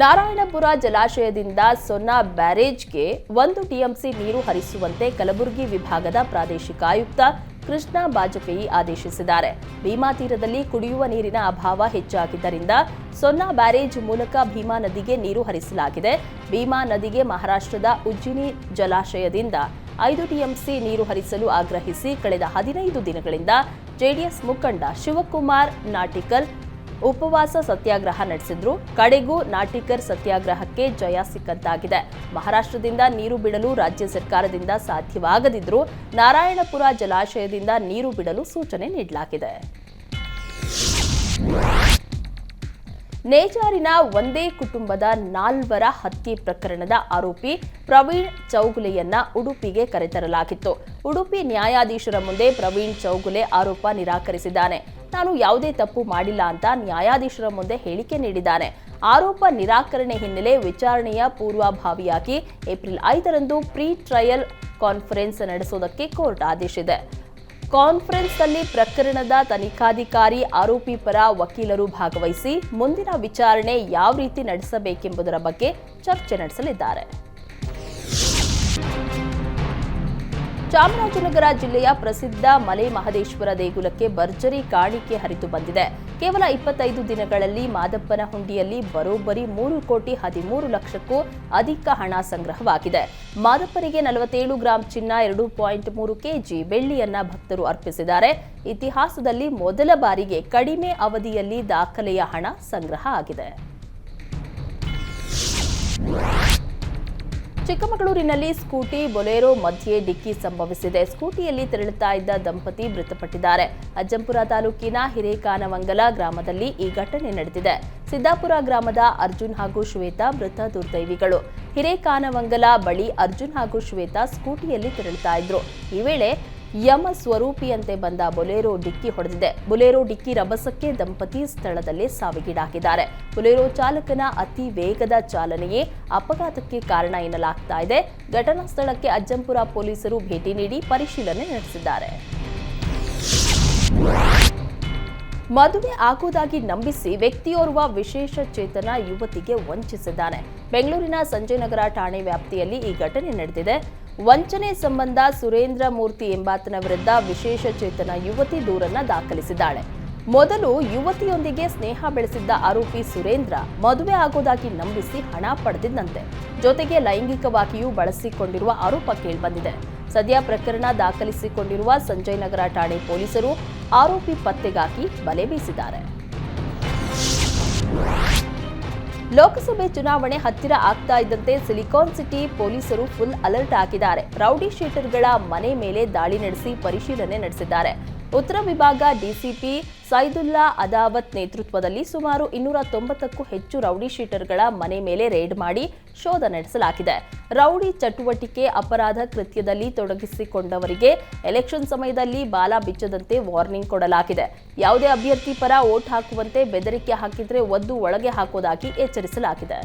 ನಾರಾಯಣಪುರ ಜಲಾಶಯದಿಂದ ಸೊನ್ನ ಬ್ಯಾರೇಜ್ಗೆ 1 ಟಿಎಂಸಿ ನೀರು ಹರಿಸುವಂತೆ ಕಲಬುರಗಿ ವಿಭಾಗದ ಪ್ರಾದೇಶಿಕ ಆಯುಕ್ತ ಕೃಷ್ಣ ಬಾಜಪೇಯಿ ಆದೇಶಿಸಿದ್ದಾರೆ. ಭೀಮಾ ತೀರದಲ್ಲಿ ಕುಡಿಯುವ ನೀರಿನ ಅಭಾವ ಹೆಚ್ಚಾಗಿದ್ದರಿಂದ ಸೊನ್ನ ಬ್ಯಾರೇಜ್ ಮೂಲಕ ಭೀಮಾ ನದಿಗೆ ನೀರು ಹರಿಸಲಾಗಿದೆ. ಭೀಮಾ ನದಿಗೆ ಮಹಾರಾಷ್ಟ್ರದ ಉಜ್ಜಿನಿ ಜಲಾಶಯದಿಂದ 5 ಟಿಎಂಸಿ ನೀರು ಹರಿಸಲು ಆಗ್ರಹಿಸಿ ಕಳೆದ 15 ದಿನಗಳಿಂದ ಜೆಡಿಎಸ್ ಮುಖಂಡ ಶಿವಕುಮಾರ್ ನಾಟಿಕಲ್ ಉಪವಾಸ ಸತ್ಯಾಗ್ರಹ ನಡೆಸಿದ್ರು. ಕಡೆಗೂ ನಾಟಿಕರ್ ಸತ್ಯಾಗ್ರಹಕ್ಕೆ ಜಯ ಸಿಕ್ಕಂತಾಗಿದೆ. ಮಹಾರಾಷ್ಟ್ರದಿಂದ ನೀರು ಬಿಡಲು ರಾಜ್ಯ ಸರ್ಕಾರದಿಂದ ಸಾಧ್ಯವಾಗದಿದ್ರೂ ನಾರಾಯಣಪುರ ಜಲಾಶಯದಿಂದ ನೀರು ಬಿಡಲು ಸೂಚನೆ ನೀಡಲಾಗಿದೆ. ನೇಜಾರಿನ ಒಂದೇ ಕುಟುಂಬದ 4 ಹತ್ಯೆ ಪ್ರಕರಣದ ಆರೋಪಿ ಪ್ರವೀಣ್ ಚೌಗುಲೆಯನ್ನ ಉಡುಪಿಗೆ ಕರೆತರಲಾಗಿತ್ತು. ಉಡುಪಿ ನ್ಯಾಯಾಧೀಶರ ಮುಂದೆ ಪ್ರವೀಣ್ ಚೌಗುಲೆ ಆರೋಪ ನಿರಾಕರಿಸಿದ್ದಾನೆ. ನಾನು ಯಾವುದೇ ತಪ್ಪು ಮಾಡಿಲ್ಲ ಅಂತ ನ್ಯಾಯಾಧೀಶರ ಮುಂದೆ ಹೇಳಿಕೆ ನೀಡಿದ್ದಾನೆ. ಆರೋಪ ನಿರಾಕರಣೆ ಹಿನ್ನೆಲೆ ವಿಚಾರಣೆಯ ಪೂರ್ವಭಾವಿಯಾಗಿ ಏಪ್ರಿಲ್ 5ರಂದು ಪ್ರೀ ಟ್ರಯಲ್ ಕಾನ್ಫರೆನ್ಸ್ ನಡೆಸುವುದಕ್ಕೆ ಕೋರ್ಟ್ ಆದೇಶಿಸಿದೆ. ಕಾನ್ಫರೆನ್ಸ್ನಲ್ಲಿ ಪ್ರಕರಣದ ತನಿಖಾಧಿಕಾರಿ, ಆರೋಪಿ ಪರ ವಕೀಲರು ಭಾಗವಹಿಸಿ ಮುಂದಿನ ವಿಚಾರಣೆ ಯಾವ ರೀತಿ ನಡೆಸಬೇಕೆಂಬುದರ ಬಗ್ಗೆ ಚರ್ಚೆ ನಡೆಸಲಿದ್ದಾರೆ. ಚಾಮರಾಜನಗರ ಜಿಲ್ಲೆಯ ಪ್ರಸಿದ್ಧ ಮಲೆ ಮಹದೇಶ್ವರ ದೇಗುಲಕ್ಕೆ ಭರ್ಜರಿ ಕಾಣಿಕೆ ಹರಿದು ಬಂದಿದೆ. ಕೇವಲ 25 ದಿನಗಳಲ್ಲಿ ಮಾದಪ್ಪನ ಹುಂಡಿಯಲ್ಲಿ ಬರೋಬ್ಬರಿ 3,13 ಲಕ್ಷಕ್ಕೂ ಅಧಿಕ ಹಣ ಸಂಗ್ರಹವಾಗಿದೆ. ಮಾದಪ್ಪನಿಗೆ 47 ಗ್ರಾಂ ಚಿನ್ನ, 2.3 ಕೆಜಿ ಬೆಳ್ಳಿಯನ್ನ ಭಕ್ತರು ಅರ್ಪಿಸಿದ್ದಾರೆ. ಇತಿಹಾಸದಲ್ಲಿ ಮೊದಲ ಬಾರಿಗೆ ಕಡಿಮೆ ಅವಧಿಯಲ್ಲಿ ದಾಖಲೆಯ ಹಣ ಸಂಗ್ರಹ ಆಗಿದೆ. ಚಿಕ್ಕಮಗಳೂರಿನಲ್ಲಿ ಸ್ಕೂಟಿ ಬೊಲೆರೋ ಮಧ್ಯೆ ಡಿಕ್ಕಿ ಸಂಭವಿಸಿದೆ. ಸ್ಕೂಟಿಯಲ್ಲಿ ತೆರಳುತ್ತಾ ಇದ್ದ ದಂಪತಿ ಮೃತಪಟ್ಟಿದ್ದಾರೆ. ಅಜ್ಜಂಪುರ ತಾಲೂಕಿನ ಹಿರೇಕಾನವಂಗಲ ಗ್ರಾಮದಲ್ಲಿ ಈ ಘಟನೆ ನಡೆದಿದೆ. ಸಿದ್ದಾಪುರ ಗ್ರಾಮದ ಅರ್ಜುನ್ ಹಾಗೂ ಶ್ವೇತಾ ಮೃತ ದುರ್ದೈವಿಗಳು. ಹಿರೇಕಾನವಂಗಲ ಬಳಿ ಅರ್ಜುನ್ ಹಾಗೂ ಶ್ವೇತಾ ಸ್ಕೂಟಿಯಲ್ಲಿ ತೆರಳುತ್ತಾ ಇದ್ರು. ಈ ವೇಳೆ ಯಮ ಸ್ವರೂಪಿಯಂತೆ ಬಂದ ಬೊಲೆರೋ ಡಿಕ್ಕಿ ಹೊಡೆದಿದೆ. ಬೊಲೆರೋ ಡಿಕ್ಕಿ ರಭಸಕ್ಕೆ ದಂಪತಿ ಸ್ಥಳದಲ್ಲೇ ಸಾವಿಗೀಡಾಗಿದ್ದಾರೆ. ಬೊಲೆರೋ ಚಾಲಕನ ಅತಿ ವೇಗದ ಚಾಲನೆಯೇ ಅಪಘಾತಕ್ಕೆ ಕಾರಣ ಎನ್ನಲಾಗ್ತಾ ಇದೆ. ಘಟನಾ ಸ್ಥಳಕ್ಕೆ ಅಜ್ಜಂಪುರ ಪೊಲೀಸರು ಭೇಟಿ ನೀಡಿ ಪರಿಶೀಲನೆ ನಡೆಸಿದ್ದಾರೆ. ಮದುವೆ ಆಗುವುದಾಗಿ ನಂಬಿಸಿ ವ್ಯಕ್ತಿಯೋರ್ವ ವಿಶೇಷ ಚೇತನ ಯುವತಿಗೆ ವಂಚಿಸಿದ್ದಾನೆ. ಬೆಂಗಳೂರಿನ ಸಂಜಯನಗರ ಠಾಣೆ ವ್ಯಾಪ್ತಿಯಲ್ಲಿ ಈ ಘಟನೆ ನಡೆದಿದೆ. ವಂಚನೆ ಸಂಬಂಧ ಸುರೇಂದ್ರ ಮೂರ್ತಿ ಎಂಬಾತನ ವಿರುದ್ಧ ವಿಶೇಷ ಚೇತನ ಯುವತಿ ದೂರನ್ನ ದಾಖಲಿಸಿದ್ದಾಳೆ. ಮೊದಲು ಯುವತಿಯೊಂದಿಗೆ ಸ್ನೇಹ ಬೆಳೆಸಿದ್ದ ಆರೋಪಿ ಸುರೇಂದ್ರ ಮದುವೆ ಆಗೋದಾಗಿ ನಂಬಿಸಿ ಹಣ ಪಡೆದಿದ್ದಂತೆ. ಜೊತೆಗೆ ಲೈಂಗಿಕವಾಗಿಯೂ ಬಳಸಿಕೊಂಡಿರುವ ಆರೋಪ ಕೇಳಿಬಂದಿದೆ. ಸದ್ಯ ಪ್ರಕರಣ ದಾಖಲಿಸಿಕೊಂಡಿರುವ ಸಂಜಯನಗರ ಠಾಣೆ ಪೊಲೀಸರು ಆರೋಪಿ ಪತ್ತೆಗಾಗಿ ಬಲೆ ಬೀಸಿದ್ದಾರೆ. ಲೋಕಸಭೆ ಚುನಾವಣೆ ಹತ್ತಿರ ಆಗ್ತಾ ಇದ್ದಂತೆ ಸಿಲಿಕಾನ್ ಸಿಟಿ ಪೊಲೀಸರು ಫುಲ್ ಅಲರ್ಟ್ ಆಗಿದ್ದಾರೆ. ರೌಡಿ ಶೀಟರ್ಗಳ ಮನೆ ಮೇಲೆ ದಾಳಿ ನಡೆಸಿ ಪರಿಶೀಲನೆ ನಡೆಸಿದ್ದಾರೆ. ಉತ್ತರ ವಿಭಾಗ ಡಿಸಿಪಿ ಸೈದುಲ್ಲಾ ಅದಾವತ್ ನೇತೃತ್ವದಲ್ಲಿ ಸುಮಾರು 290ಕ್ಕೂ ಹೆಚ್ಚು ರೌಡಿ ಶೀಟರ್ಗಳ ಮನೆ ಮೇಲೆ ರೇಡ್ ಮಾಡಿ ಶೋಧ ನಡೆಸಲಾಗಿದೆ. ರೌಡಿ ಚಟುವಟಿಕೆ, ಅಪರಾಧ ಕೃತ್ಯದಲ್ಲಿ ತೊಡಗಿಸಿಕೊಂಡವರಿಗೆ ಎಲೆಕ್ಷನ್ ಸಮಯದಲ್ಲಿ ಬಾಲ ಬಿಚ್ಚದಂತೆ ವಾರ್ನಿಂಗ್ ಕೊಡಲಾಗಿದೆ. ಯಾವುದೇ ಅಭ್ಯರ್ಥಿ ಪರ ವೋಟ್ ಹಾಕುವಂತೆ ಬೆದರಿಕೆ ಹಾಕಿದ್ರೆ ಒದ್ದು ಒಳಗೆ ಹಾಕೋದಾಗಿ ಎಚ್ಚರಿಸಲಾಗಿದೆ.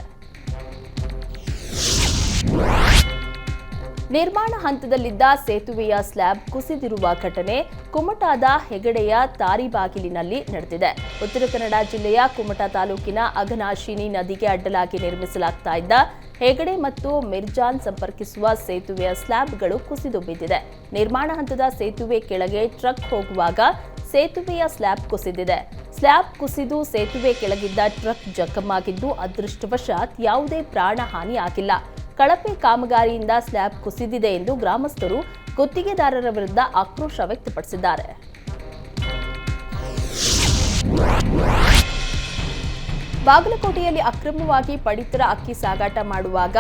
ನಿರ್ಮಾಣ ಹಂತದಲ್ಲಿದ್ದ ಸೇತುವೆಯ ಸ್ಲ್ಯಾಬ್ ಕುಸಿದಿರುವ ಘಟನೆ ಕುಮಟಾದ ಹೆಗಡೆಯ ತಾರಿಬಾಗಿಲಿನಲ್ಲಿ ನಡೆದಿದೆ. ಉತ್ತರ ಕನ್ನಡ ಜಿಲ್ಲೆಯ ಕುಮಟಾ ತಾಲೂಕಿನ ಅಘನಾಶಿನಿ ನದಿಗೆ ಅಡ್ಡಲಾಗಿ ನಿರ್ಮಿಸಲಾಗ್ತಾ ಇದ್ದ ಹೆಗಡೆ ಮತ್ತು ಮಿರ್ಜಾನ್ ಸಂಪರ್ಕಿಸುವ ಸೇತುವೆಯ ಸ್ಲ್ಯಾಬ್ಗಳು ಕುಸಿದು ಬಿದ್ದಿದೆ. ನಿರ್ಮಾಣ ಹಂತದ ಸೇತುವೆ ಕೆಳಗೆ ಟ್ರಕ್ ಹೋಗುವಾಗ ಸೇತುವೆಯ ಸ್ಲ್ಯಾಬ್ ಕುಸಿದಿದೆ. ಸ್ಲ್ಯಾಬ್ ಕುಸಿದು ಸೇತುವೆ ಕೆಳಗಿದ್ದ ಟ್ರಕ್ ಜಖಮಾಗಿದ್ದು, ಅದೃಷ್ಟವಶಾತ್ ಯಾವುದೇ ಪ್ರಾಣ ಹಾನಿ ಆಗಿಲ್ಲ. ಕಳಪೆ ಕಾಮಗಾರಿಯಿಂದ ಸ್ಲ್ಯಾಬ್ ಕುಸಿದಿದೆ ಎಂದು ಗ್ರಾಮಸ್ಥರು ಗುತ್ತಿಗೆದಾರರ ವಿರುದ್ಧ ಆಕ್ರೋಶ ವ್ಯಕ್ತಪಡಿಸಿದ್ದಾರೆ. ಬಾಗಲಕೋಟೆಯಲ್ಲಿ ಅಕ್ರಮವಾಗಿ ಪಡಿತರ ಅಕ್ಕಿ ಸಾಗಾಟ ಮಾಡುವಾಗ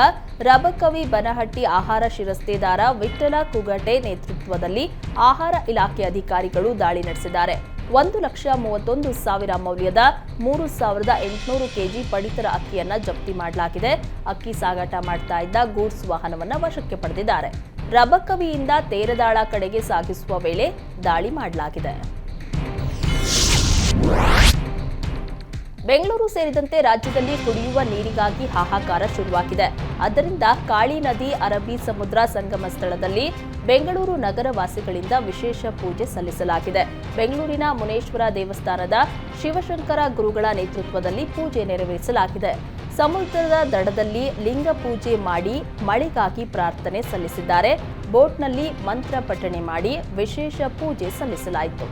ರಬಕವಿ ಬನಹಟ್ಟಿ ಆಹಾರ ಶಿರಸ್ತೇದಾರ ವಿಠ್ಠಲ ಕುಗಟೆ ನೇತೃತ್ವದಲ್ಲಿ ಆಹಾರ ಇಲಾಖೆ ಅಧಿಕಾರಿಗಳು ದಾಳಿ ನಡೆಸಿದ್ದಾರೆ. 1,31,000 ಮೌಲ್ಯದ 3,800 ಕೆಜಿ ಪಡಿತರ ಅಕ್ಕಿಯನ್ನ ಜಪ್ತಿ ಮಾಡಲಾಗಿದೆ. ಅಕ್ಕಿ ಸಾಗಾಟ ಮಾಡ್ತಾ ಇದ್ದ ಗೂಡ್ಸ್ ವಾಹನವನ್ನ ವಶಕ್ಕೆ ಪಡೆದಿದ್ದಾರೆ. ರಬಕವಿಯಿಂದ ತೇರದಾಳ ಕಡೆಗೆ ಸಾಗಿಸುವ ವೇಳೆ ದಾಳಿ ಮಾಡಲಾಗಿದೆ. ಬೆಂಗಳೂರು ಸೇರಿದಂತೆ ರಾಜ್ಯದಲ್ಲಿ ಕುಡಿಯುವ ನೀರಿಗಾಗಿ ಹಾಹಾಕಾರ ಶುರುವಾಗಿದೆ. ಆದ್ದರಿಂದ ಕಾಳಿ ನದಿ ಅರಬ್ಬಿ ಸಮುದ್ರ ಸಂಗಮ ಸ್ಥಳದಲ್ಲಿ ಬೆಂಗಳೂರು ನಗರ ವಾಸಿಗಳಿಂದ ವಿಶೇಷ ಪೂಜೆ ಸಲ್ಲಿಸಲಾಗಿದೆ. ಬೆಂಗಳೂರಿನ ಮುನೇಶ್ವರ ದೇವಸ್ಥಾನದ ಶಿವಶಂಕರ ಗುರುಗಳ ನೇತೃತ್ವದಲ್ಲಿ ಪೂಜೆ ನೆರವೇರಿಸಲಾಗಿದೆ. ಸಮುದ್ರದ ದಡದಲ್ಲಿ ಲಿಂಗ ಪೂಜೆ ಮಾಡಿ ಮಳೆಗಾಗಿ ಪ್ರಾರ್ಥನೆ ಸಲ್ಲಿಸಿದ್ದಾರೆ. ಬೋಟ್ನಲ್ಲಿ ಮಂತ್ರ ಪಠಣೆ ಮಾಡಿ ವಿಶೇಷ ಪೂಜೆ ಸಲ್ಲಿಸಲಾಯಿತು.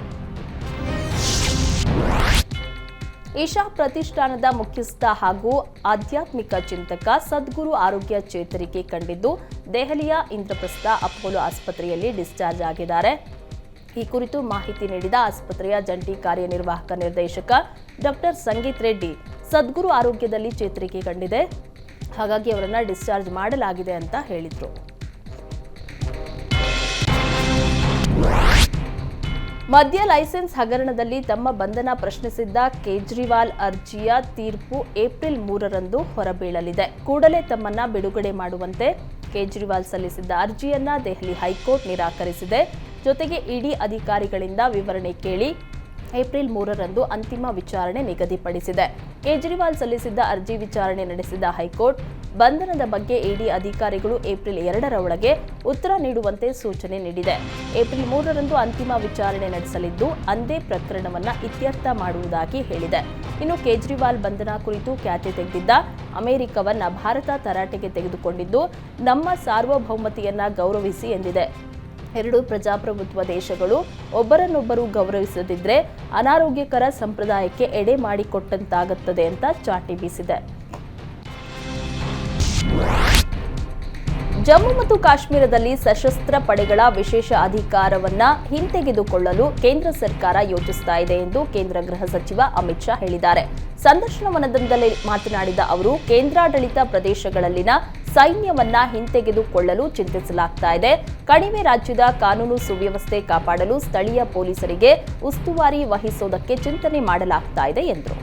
ಈಶಾ ಪ್ರತಿಷ್ಠಾನದ ಮುಖ್ಯಸ್ಥ ಹಾಗೂ ಆಧ್ಯಾತ್ಮಿಕ ಚಿಂತಕ ಸದ್ಗುರು ಆರೋಗ್ಯ ಚೇತರಿಕೆ ಕಂಡಿದ್ದು ದೆಹಲಿಯ ಇಂದ್ರಪ್ರಸ್ಥ ಅಪೋಲೋ ಆಸ್ಪತ್ರೆಯಲ್ಲಿ ಡಿಸ್ಚಾರ್ಜ್ ಆಗಿದ್ದಾರೆ. ಈ ಕುರಿತು ಮಾಹಿತಿ ನೀಡಿದ ಆಸ್ಪತ್ರೆಯ ಜಂಟಿ ಕಾರ್ಯನಿರ್ವಾಹಕ ನಿರ್ದೇಶಕ ಡಾಕ್ಟರ್ ಸಂಗೀತ್ ರೆಡ್ಡಿ, ಸದ್ಗುರು ಆರೋಗ್ಯದಲ್ಲಿ ಚೇತರಿಕೆ ಕಂಡಿದೆ, ಹಾಗಾಗಿ ಅವರನ್ನ ಡಿಸ್ಚಾರ್ಜ್ ಮಾಡಲಾಗಿದೆ ಅಂತ ಹೇಳಿದರು. ಮದ್ಯ ಲೈಸೆನ್ಸ್ ಹಗರಣದಲ್ಲಿ ತಮ್ಮ ಬಂಧನ ಪ್ರಶ್ನಿಸಿದ್ದ ಕೇಜ್ರಿವಾಲ್ ಅರ್ಜಿಯ ತೀರ್ಪು ಏಪ್ರಿಲ್ 3ರಂದು ಹೊರಬೀಳಲಿದೆ. ಕೂಡಲೇ ತಮ್ಮನ್ನ ಬಿಡುಗಡೆ ಮಾಡುವಂತೆ ಕೇಜ್ರಿವಾಲ್ ಸಲ್ಲಿಸಿದ್ದ ಅರ್ಜಿಯನ್ನ ದೆಹಲಿ ಹೈಕೋರ್ಟ್ ನಿರಾಕರಿಸಿದೆ. ಜೊತೆಗೆ ಇಡಿ ಅಧಿಕಾರಿಗಳಿಂದ ವಿವರಣೆ ಕೇಳಿ ಏಪ್ರಿಲ್ 3ರಂದು ಅಂತಿಮ ವಿಚಾರಣೆ ನಿಗದಿಪಡಿಸಿದೆ. ಕೇಜ್ರಿವಾಲ್ ಸಲ್ಲಿಸಿದ್ದ ಅರ್ಜಿ ವಿಚಾರಣೆ ನಡೆಸಿದ ಹೈಕೋರ್ಟ್ ಬಂಧನದ ಬಗ್ಗೆ ಇಡಿ ಅಧಿಕಾರಿಗಳು ಏಪ್ರಿಲ್ 2ರ ಒಳಗೆ ಉತ್ತರ ನೀಡುವಂತೆ ಸೂಚನೆ ನೀಡಿದೆ. ಏಪ್ರಿಲ್ 3ರಂದು ಅಂತಿಮ ವಿಚಾರಣೆ ನಡೆಸಲಿದ್ದು ಅಂದೇ ಪ್ರಕರಣವನ್ನ ಇತ್ಯರ್ಥ ಮಾಡುವುದಾಗಿ ಹೇಳಿದೆ. ಇನ್ನು ಕೇಜ್ರಿವಾಲ್ ಬಂಧನ ಕುರಿತು ಖ್ಯಾತಿ ತೆಗೆದಿದ್ದ ಅಮೆರಿಕವನ್ನ ಭಾರತ ತರಾಟೆಗೆ ತೆಗೆದುಕೊಂಡಿದ್ದು ನಮ್ಮ ಸಾರ್ವಭೌಮತೆಯನ್ನ ಗೌರವಿಸಿ ಎಂದಿದೆ. ಎರಡು ಪ್ರಜಾಪ್ರಭುತ್ವ ದೇಶಗಳು ಒಬ್ಬರನ್ನೊಬ್ಬರು ಗೌರವಿಸದಿದ್ರೆ ಅನಾರೋಗ್ಯಕರ ಸಂಪ್ರದಾಯಕ್ಕೆ ಎಡೆ ಮಾಡಿಕೊಟ್ಟಂತಾಗುತ್ತದೆ ಅಂತ ಚಾಟಿ ಬೀಸಿದೆ. ಜಮ್ಮು ಮತ್ತು ಕಾಶ್ಮೀರದಲ್ಲಿ ಸಶಸ್ತ್ರ ಪಡೆಗಳ ವಿಶೇಷ ಅಧಿಕಾರವನ್ನ ಹಿಂತೆಗೆದುಕೊಳ್ಳಲು ಕೇಂದ್ರ ಸರ್ಕಾರ ಯೋಚಿಸ್ತಾ ಇದೆ ಎಂದು ಕೇಂದ್ರ ಗೃಹ ಸಚಿವ ಅಮಿತ್ ಶಾ ಹೇಳಿದ್ದಾರೆ. ಸಂದರ್ಶನವೊಂದರಲ್ಲಿ ಮಾತನಾಡಿದ ಅವರು, ಕೇಂದ್ರಾಡಳಿತ ಪ್ರದೇಶಗಳಲ್ಲಿನ ಸೈನ್ಯವನ್ನ ಹಿಂತೆಗೆದುಕೊಳ್ಳಲು ಚಿಂತಿಸಲಾಗ್ತಾ ಇದೆ. ಕಣಿವೆ ರಾಜ್ಯದ ಕಾನೂನು ಸುವ್ಯವಸ್ಥೆ ಕಾಪಾಡಲು ಸ್ಥಳೀಯ ಪೊಲೀಸರಿಗೆ ಉಸ್ತುವಾರಿ ವಹಿಸೋದಕ್ಕೆ ಚಿಂತನೆ ಮಾಡಲಾಗ್ತಾ ಇದೆ ಎಂದರು.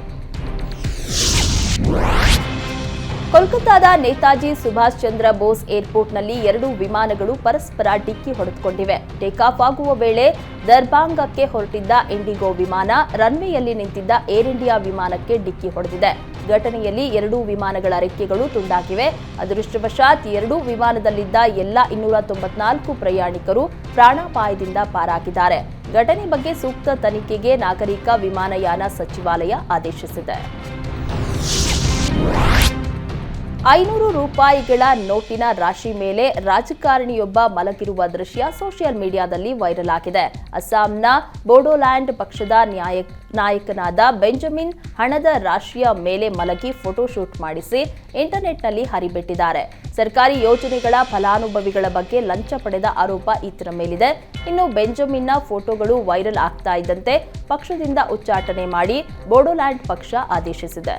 ಕೋಲ್ಕತ್ತಾದ ನೇತಾಜಿ ಸುಭಾಷ್ ಚಂದ್ರ ಬೋಸ್ ಏರ್ಪೋರ್ಟ್ನಲ್ಲಿ 2 ವಿಮಾನಗಳು ಪರಸ್ಪರ ಡಿಕ್ಕಿ ಹೊಡೆದುಕೊಂಡಿವೆ. ಟೇಕ್ ಆಫ್ ಆಗುವ ವೇಳೆ ದರ್ಭಾಂಗಕ್ಕೆ ಹೊರಟಿದ್ದ ಇಂಡಿಗೋ ವಿಮಾನ ರನ್ವೇಯಲ್ಲಿ ನಿಂತಿದ್ದ ಏರ್ ಇಂಡಿಯಾ ವಿಮಾನಕ್ಕೆ ಡಿಕ್ಕಿ ಹೊಡೆದಿದೆ. ಘಟನೆಯಲ್ಲಿ 2 ವಿಮಾನಗಳ ರೆಕ್ಕೆಗಳು ತುಂಡಾಗಿವೆ. ಅದೃಷ್ಟವಶಾತ್ 2 ವಿಮಾನದಲ್ಲಿದ್ದ ಎಲ್ಲ 294 ಪ್ರಯಾಣಿಕರು ಪ್ರಾಣಾಪಾಯದಿಂದ ಪಾರಾಗಿದ್ದಾರೆ. ಘಟನೆ ಬಗ್ಗೆ ಸೂಕ್ತ ತನಿಖೆಗೆ ನಾಗರಿಕ ವಿಮಾನಯಾನ ಸಚಿವಾಲಯ ಆದೇಶಿಸಿದೆ. 500 ರೂಪಾಯಿಗಳ ನೋಟಿನ ರಾಶಿ ಮೇಲೆ ರಾಜಕಾರಣಿಯೊಬ್ಬ ಮಲಗಿರುವ ದೃಶ್ಯ ಸೋಷಿಯಲ್ ಮೀಡಿಯಾದಲ್ಲಿ ವೈರಲ್ ಆಗಿದೆ. ಅಸ್ಸಾಂನ ಬೋಡೋಲ್ಯಾಂಡ್ ಪಕ್ಷದ ನಾಯಕನಾದ ಬೆಂಜಮಿನ್ ಹಣದ ರಾಶಿಯ ಮೇಲೆ ಮಲಗಿ ಫೋಟೋಶೂಟ್ ಮಾಡಿಸಿ ಇಂಟರ್ನೆಟ್ನಲ್ಲಿ ಹರಿಬಿಟ್ಟಿದ್ದಾರೆ. ಸರ್ಕಾರಿ ಯೋಜನೆಗಳ ಫಲಾನುಭವಿಗಳ ಬಗ್ಗೆ ಲಂಚ ಪಡೆದ ಆರೋಪ ಈತನ ಮೇಲಿದೆ. ಇನ್ನು ಬೆಂಜಮಿನ್ನ ಫೋಟೋಗಳು ವೈರಲ್ ಆಗ್ತಾ ಇದ್ದಂತೆ ಪಕ್ಷದಿಂದ ಉಚ್ಚಾಟನೆ ಮಾಡಿ ಬೋಡೋಲ್ಯಾಂಡ್ ಪಕ್ಷ ಆದೇಶಿಸಿದೆ.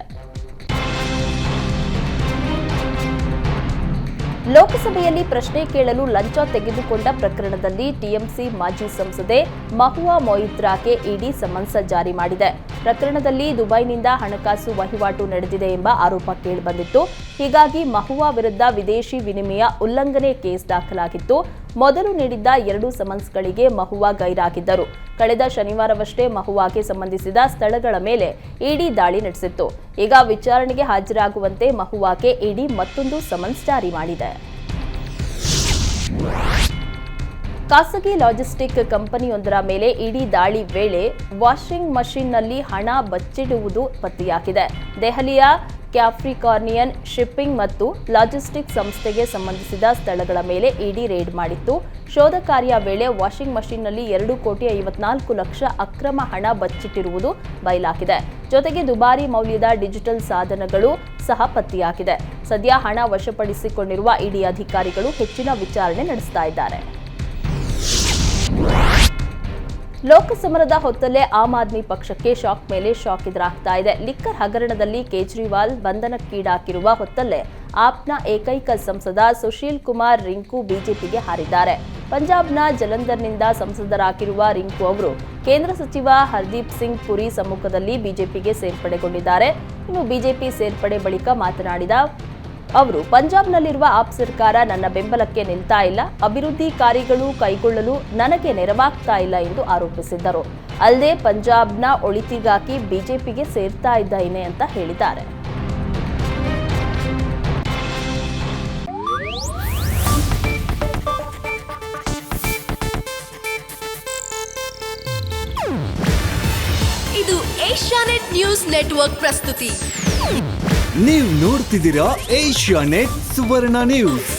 ಲೋಕಸಭೆಯಲ್ಲಿ ಪ್ರಶ್ನೆ ಕೇಳಲು ಲಂಚ ತೆಗೆದುಕೊಂಡ ಪ್ರಕರಣದಲ್ಲಿ ಟಿಎಂಸಿ ಮಾಜಿ ಸಂಸದೆ ಮಹುವಾ ಮೊಯಿತ್ರಾಗೆ ಇಡಿ ಸಮನ್ಸ್ ಜಾರಿ ಮಾಡಿದೆ. ಪ್ರಕರಣದಲ್ಲಿ ದುಬೈನಿಂದ ಹಣಕಾಸು ವಹಿವಾಟು ನಡೆದಿದೆ ಎಂಬ ಆರೋಪ ಕೇಳಿಬಂದಿತ್ತು. ಹೀಗಾಗಿ ಮಹುವಾ ವಿರುದ್ಧ ವಿದೇಶಿ ವಿನಿಮಯ ಉಲ್ಲಂಘನೆ ಕೇಸ್ ದಾಖಲಾಗಿತ್ತು. ಮೊದಲು ನೀಡಿದ್ದ 2 ಸಮನ್ಸ್ಗಳಿಗೆ ಮಹುವಾ ಗೈರಾಗಿದ್ದರು. ಕಳೆದ ಶನಿವಾರವಷ್ಟೇ ಮಹುವಾಗೆ ಸಂಬಂಧಿಸಿದ ಸ್ಥಳಗಳ ಮೇಲೆ ಇಡಿ ದಾಳಿ ನಡೆಸಿತ್ತು. ಈಗ ವಿಚಾರಣೆಗೆ ಹಾಜರಾಗುವಂತೆ ಮಹುವಾಗೆ ಇಡಿ ಮತ್ತೊಂದು ಸಮನ್ಸ್ ಜಾರಿ ಮಾಡಿದೆ. ಖಾಸಗಿ ಲಾಜಿಸ್ಟಿಕ್ ಕಂಪನಿಯೊಂದರ ಮೇಲೆ ಇಡಿ ದಾಳಿ ವೇಳೆ ವಾಷಿಂಗ್ ಮಷಿನ್ನಲ್ಲಿ ಹಣ ಬಚ್ಚಿಡುವುದು ಪತ್ತೆಯಾಗಿದೆ. ದೆಹಲಿಯ ಕ್ಯಾಪ್ರಿಕಾರ್ನಿಯನ್ ಶಿಪ್ಪಿಂಗ್ ಮತ್ತು ಲಾಜಿಸ್ಟಿಕ್ ಸಂಸ್ಥೆಗೆ ಸಂಬಂಧಿಸಿದ ಸ್ಥಳಗಳ ಮೇಲೆ ಇಡಿ ರೇಡ್ ಮಾಡಿತ್ತು. ಶೋಧ ಕಾರ್ಯ ವೇಳೆ ವಾಷಿಂಗ್ ಮಷಿನ್ನಲ್ಲಿ 2,54,00,000 ಅಕ್ರಮ ಹಣ ಬಚ್ಚಿಟ್ಟಿರುವುದು ಬಯಲಾಗಿದೆ. ಜೊತೆಗೆ ದುಬಾರಿ ಮೌಲ್ಯದ ಡಿಜಿಟಲ್ ಸಾಧನಗಳು ಸಹ ಪತ್ತೆಯಾಗಿದೆ. ಸದ್ಯ ಹಣ ವಶಪಡಿಸಿಕೊಂಡಿರುವ ಇಡಿ ಅಧಿಕಾರಿಗಳು ಹೆಚ್ಚಿನ ವಿಚಾರಣೆ ನಡೆಸ್ತಾ ಇದ್ದಾರೆ. ಲೋಕಸಮರದ ಹೊತ್ತಲ್ಲೇ ಆಮ್ ಆದ್ಮಿ ಪಕ್ಷಕ್ಕೆ ಶಾಕ್ ಮೇಲೆ ಶಾಕ್ ಎದುರಾಗ್ತಾ ಇದೆ. ಲಿಕ್ಕರ್ ಹಗರಣದಲ್ಲಿ ಕೇಜ್ರಿವಾಲ್ ಬಂಧನಕ್ಕೀಡಾಗಿರುವ ಹೊತ್ತಲ್ಲೇ ಆಪ್ನ ಏಕೈಕ ಸಂಸದ ಸುಶೀಲ್ ಕುಮಾರ್ ರಿಂಕು ಬಿಜೆಪಿಗೆ ಹಾರಿದ್ದಾರೆ. ಪಂಜಾಬ್ನ ಜಲಂಧರ್ನಿಂದ ಸಂಸದರಾಗಿರುವ ರಿಂಕು ಅವರು ಕೇಂದ್ರ ಸಚಿವ ಹರ್ದೀಪ್ ಸಿಂಗ್ ಪುರಿ ಸಮ್ಮುಖದಲ್ಲಿ ಬಿಜೆಪಿಗೆ ಸೇರ್ಪಡೆಗೊಂಡಿದ್ದಾರೆ. ಇನ್ನು ಬಿಜೆಪಿ ಸೇರ್ಪಡೆ ಬಳಿಕ ಮಾತನಾಡಿದ ಅವರು, ಪಂಜಾಬ್ನಲ್ಲಿರುವ ಆಪ್ ಸರ್ಕಾರ ನನ್ನ ಬೆಂಬಲಕ್ಕೆ ನಿಲ್ತಾ ಇಲ್ಲ, ಅಭಿವೃದ್ಧಿ ಕಾರ್ಯಗಳು ಕೈಗೊಳ್ಳಲು ನನಗೆ ನೆರವಾಗ್ತಾ ಇಲ್ಲ ಎಂದು ಆರೋಪಿಸಿದ್ದರು. ಅಲ್ಲದೆ ಪಂಜಾಬ್ನ ಒಳಿತಿಗಾಗಿ ಬಿಜೆಪಿಗೆ ಸೇರ್ತಾ ಇದ್ದೇನೆ ಅಂತ ಹೇಳಿದ್ದಾರೆ. ಇದು ಏಷ್ಯಾನೆಟ್ ನ್ಯೂಸ್ ನೆಟ್ವರ್ಕ್ ಪ್ರಸ್ತುತಿ. ನೀವು ನೋಡ್ತಿದ್ದೀರಾ ಏಷ್ಯಾ ನೆಟ್ ಸುವರ್ಣ ನ್ಯೂಸ್.